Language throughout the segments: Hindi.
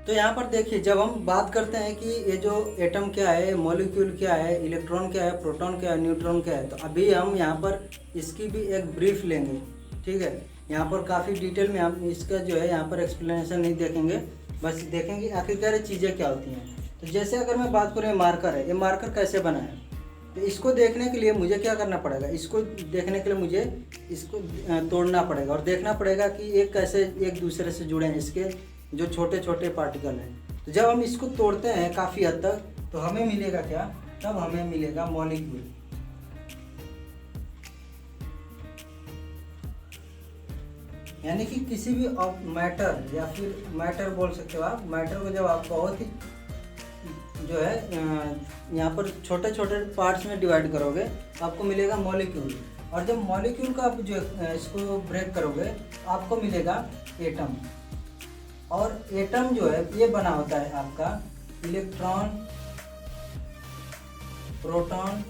तो यहाँ पर देखिए, जब हम बात करते हैं कि ये जो एटम क्या है, मॉलिक्यूल क्या है, इलेक्ट्रॉन क्या है, प्रोटॉन क्या है, न्यूट्रॉन क्या है, तो अभी हम यहाँ पर इसकी भी एक ब्रीफ लेंगे। ठीक है, यहाँ पर काफ़ी डिटेल में हम इसका जो है यहाँ पर एक्सप्लेनेशन नहीं देखेंगे, बस देखेंगे आखिरकार ये चीज़ें क्या होती हैं। तो जैसे अगर मैं बात करूँ, ये मार्कर है, ये मार्कर कैसे बना है, तो इसको देखने के लिए मुझे क्या करना पड़ेगा, इसको देखने के लिए मुझे इसको तोड़ना पड़ेगा और देखना पड़ेगा कि ये कैसे एक दूसरे से जुड़े हैं, इसके जो छोटे छोटे पार्टिकल हैं। तो जब हम इसको तोड़ते हैं काफ़ी हद तक, तो हमें मिलेगा क्या, तब हमें मिलेगा मॉलिक्यूल। यानी कि किसी भी मैटर, या फिर मैटर बोल सकते हो आप, मैटर को जब आप बहुत ही जो है यहाँ पर छोटे छोटे पार्ट्स में डिवाइड करोगे तो आपको मिलेगा मॉलिक्यूल। और जब मॉलिक्यूल का आप जो इसको ब्रेक करोगे आपको मिलेगा एटम। और एटम जो है ये बना होता है आपका इलेक्ट्रॉन, प्रोटॉन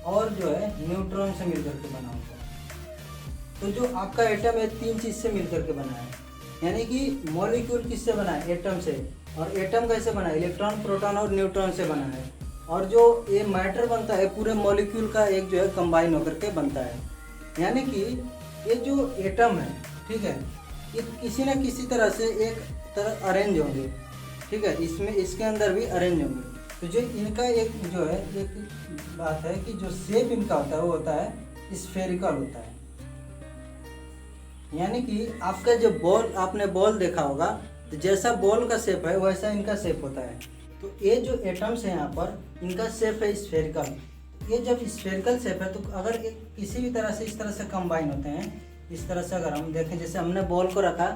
और जो है न्यूट्रॉन से मिलकर के बना होता है। तो जो आपका एटम है 3 चीज़ से मिलकर के बना है। यानी कि मॉलिक्यूल किससे बना है, एटम से। और एटम कैसे बना है, इलेक्ट्रॉन, प्रोटॉन और न्यूट्रॉन से बना है। और जो ये मैटर बनता है पूरे मॉलिक्यूल का एक जो है कंबाइन होकर के बनता है। यानी कि ये जो एटम है, ठीक है, ये किसी न किसी तरह से एक तरह अरेंज होंगे। ठीक है, इसमें इसके अंदर भी अरेंज होंगे। तो जो इनका एक जो है एक बात है कि जो शेप इनका होता है वो होता है स्फेरिकल होता है। यानी कि आपका जो बॉल, आपने बॉल देखा होगा, तो जैसा बॉल का शेप है वैसा इनका शेप होता है। तो ये जो एटम्स है यहाँ पर, इनका शेप है स्फेरिकल। ये जब स्फेरिकल शेप है तो अगर किसी भी तरह से इस तरह से कंबाइन होते हैं, इस तरह से अगर हम देखें, जैसे हमने बॉल को रखा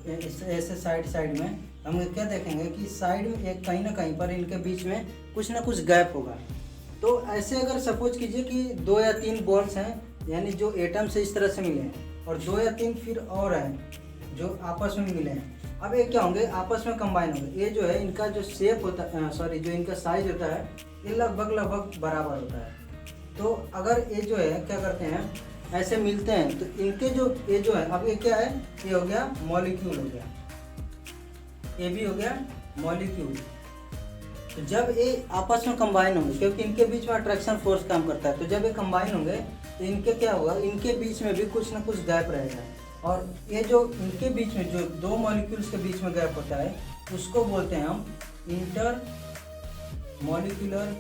ऐसे साइड में, हम क्या देखेंगे कि साइड में एक कहीं ना कहीं पर इनके बीच में कुछ ना कुछ गैप होगा। तो ऐसे अगर सपोज कीजिए कि 2 या 3 बॉल्स हैं, यानी जो एटम से इस तरह से मिले हैं, और 2 या 3 फिर और हैं जो आपस में मिले हैं। अब ये क्या होंगे, आपस में कंबाइन होंगे। ये जो है इनका जो शेप होता है, सॉरी, जो इनका साइज होता है, ये लगभग बराबर होता है। तो अगर ये जो है क्या करते हैं, ऐसे मिलते हैं, तो इनके जो ये जो है, अब ये क्या है, ये हो गया मॉलिक्यूल हो गया, ये भी हो गया मॉलिक्यूल। तो जब ये आपस में कंबाइन होंगे, क्योंकि इनके बीच में अट्रैक्शन फोर्स काम करता है, तो जब ये कंबाइन होंगे तो इनके क्या होगा, इनके बीच में भी कुछ ना कुछ गैप रहेगा। और ये जो इनके बीच में जो 2 मॉलिक्यूल्स के बीच में गैप होता है, उसको बोलते हैं हम इंटर मॉलिक्यूलर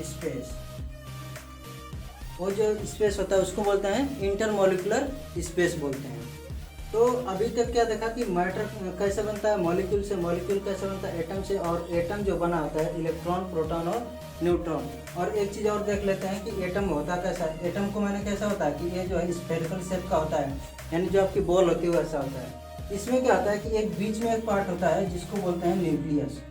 स्पेस। वो जो स्पेस होता है उसको बोलते हैं इंटर मॉलिक्यूलर स्पेस बोलते हैं। तो अभी तक क्या देखा कि मैटर कैसे बनता है, मॉलिक्यूल से, मॉलिक्यूल कैसे बनता है, एटम से, और एटम जो बना होता है इलेक्ट्रॉन, प्रोटॉन और न्यूट्रॉन। और एक चीज़ और देख लेते हैं कि एटम होता कैसा है। एटम को मैंने कैसा होता है कि ये जो है स्फेरिकल शेप का होता है, यानी जो आपकी बॉल होती है वैसा होता है। इसमें क्या होता है कि एक बीच में एक पार्ट होता है जिसको बोलते हैं न्यूक्लियस।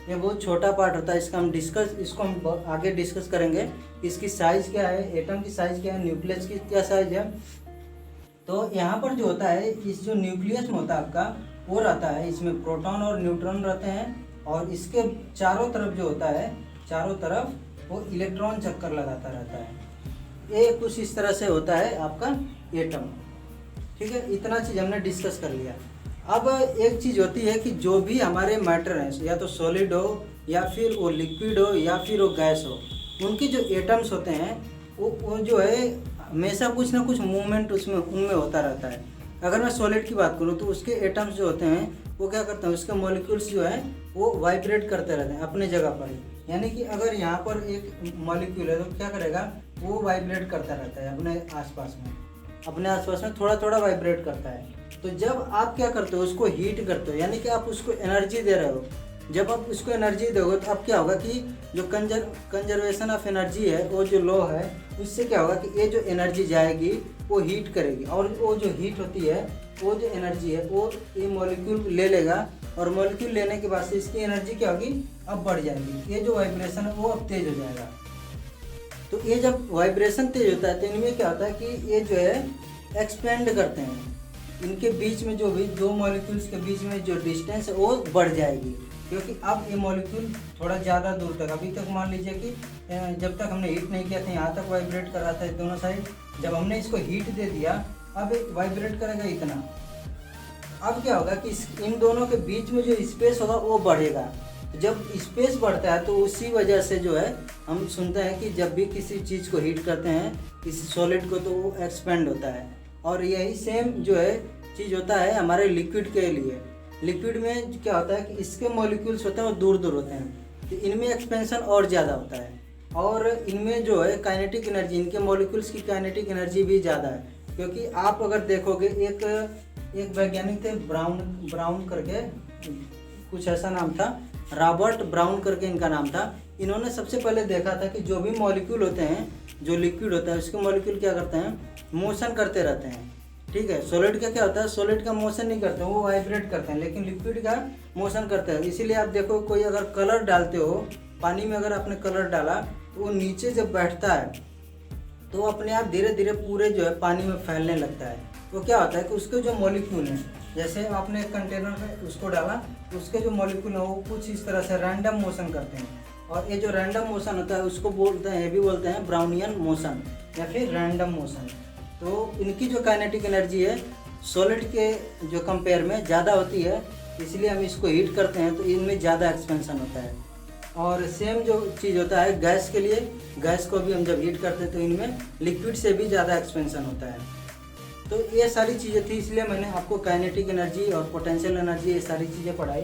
ये बहुत छोटा पार्ट होता है, इसको हम आगे डिस्कस करेंगे। इसकी साइज़ क्या है, एटम की साइज़ क्या है, न्यूक्लियस की क्या साइज़ है। तो यहाँ पर जो होता है, इस जो न्यूक्लियस में होता है आपका, वो रहता है, इसमें प्रोटॉन और न्यूट्रॉन रहते हैं, और इसके चारों तरफ जो होता है, चारों तरफ वो इलेक्ट्रॉन चक्कर लगाता रहता है। ये कुछ इस तरह से होता है आपका एटम। ठीक है, इतना चीज़ हमने डिस्कस कर लिया। अब एक चीज़ होती है कि जो भी हमारे मैटर हैं, या तो सॉलिड हो, या फिर वो लिक्विड हो, या फिर वो गैस हो, उनके जो एटम्स होते हैं वो जो है हमेशा कुछ ना कुछ मूवमेंट उनमें होता रहता है। अगर मैं सॉलिड की बात करूँ तो उसके एटम्स जो होते हैं वो क्या करते हैं, उसके मॉलिक्यूल्स जो हैं वो वाइब्रेट करते रहते हैं अपने जगह पर ही। यानी कि अगर यहाँ पर एक मॉलिक्यूल है तो क्या करेगा, वो वाइब्रेट करता रहता है अपने आसपास में थोड़ा थोड़ा वाइब्रेट करता है। तो जब आप क्या करते हो, उसको हीट करते हो, यानी कि आप उसको एनर्जी दे रहे हो। जब आप उसको एनर्जी दोगे तो अब क्या होगा कि जो कंजर्वेशन ऑफ एनर्जी है, वो जो लॉ है, उससे क्या होगा कि ये जो एनर्जी जाएगी वो हीट करेगी, और वो जो हीट होती है, वो जो एनर्जी है वो ये मॉलिक्यूल ले लेगा, और मॉलिक्यूल लेने के बाद से इसकी एनर्जी क्या होगी, अब बढ़ जाएगी। ये जो वाइब्रेशन है वो अब तेज हो जाएगा। तो ये जब वाइब्रेशन तेज होता है तो इनमें क्या होता है कि ये जो है एक्सपेंड करते हैं, इनके बीच में जो भी 2 मॉलिक्यूल्स के बीच में जो डिस्टेंस है वो बढ़ जाएगी, क्योंकि अब ये मॉलिक्यूल थोड़ा ज़्यादा दूर तक, अभी तक मान लीजिए कि जब तक हमने हीट नहीं किया था यहाँ तक वाइब्रेट कर रहा था दोनों साइड। जब हमने इसको हीट दे दिया, अब वाइब्रेट करेगा इतना, अब क्या होगा कि इन दोनों के बीच में जो स्पेस होगा वो बढ़ेगा। जब स्पेस बढ़ता है तो उसी वजह से जो है हम सुनते हैं कि जब भी किसी चीज़ को हीट करते हैं किसी सॉलिड को तो वो एक्सपेंड होता है। और यही सेम जो है चीज़ होता है हमारे लिक्विड के लिए। लिक्विड में क्या होता है कि इसके मॉलिक्यूल्स होते हैं वो दूर दूर होते हैं, तो इनमें एक्सपेंशन और ज़्यादा होता है। और इनमें जो है काइनेटिक एनर्जी, इनके मॉलिक्यूल्स की काइनेटिक एनर्जी भी ज़्यादा है। क्योंकि आप अगर देखोगे एक वैज्ञानिक थे ब्राउन करके, कुछ ऐसा नाम था, रॉबर्ट ब्राउन करके इनका नाम था। इन्होंने सबसे पहले देखा था कि जो भी मॉलिक्यूल होते हैं, जो लिक्विड होता है उसके मॉलिक्यूल क्या करते हैं, मोशन करते रहते हैं। ठीक है, सॉलिड का क्या होता है, सॉलिड का मोशन नहीं करते, वो वाइब्रेट करते हैं, लेकिन लिक्विड का मोशन करते हैं। इसीलिए आप देखो कोई अगर कलर डालते हो पानी में, अगर आपने कलर डाला तो वो नीचे जब बैठता है तो वो अपने आप धीरे धीरे पूरे जो है पानी में फैलने लगता है। तो क्या होता है कि उसके जो मॉलिक्यूल हैं, जैसे आपने एक कंटेनर में उसको डाला तो उसके जो मॉलिक्यूल हैं वो कुछ इस तरह से रैंडम मोशन करते हैं। और ये जो रैंडम मोशन होता है उसको बोलते हैं, ये भी बोलते हैं ब्राउनियन मोशन या फिर रैंडम मोशन। तो इनकी जो काइनेटिक एनर्जी है सॉलिड के जो कंपेयर में ज़्यादा होती है, इसलिए हम इसको हीट करते हैं तो इनमें ज़्यादा एक्सपेंशन होता है। और सेम जो चीज़ होता है गैस के लिए, गैस को भी हम जब हीट करते हैं तो इनमें लिक्विड से भी ज़्यादा एक्सपेंशन होता है। तो ये सारी चीज़ें थी, इसलिए मैंने आपको काइनेटिक एनर्जी और पोटेंशियल एनर्जी ये सारी चीज़ें पढ़ाई।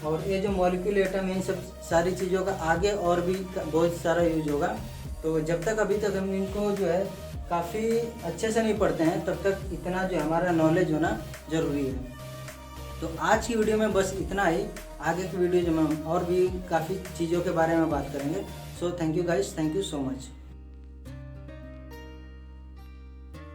और ये जो मॉलिक्यूल एटम, इन सब सारी चीज़ों का आगे और भी बहुत सारा यूज होगा। तो जब तक अभी तक हम इनको जो है काफ़ी अच्छे से नहीं पढ़ते हैं तब तक इतना जो हमारा नॉलेज होना ज़रूरी है। तो आज की वीडियो में बस इतना ही। आगे की वीडियो जो हम और भी काफ़ी चीज़ों के बारे में बात करेंगे। So thank you guys, thank you so much.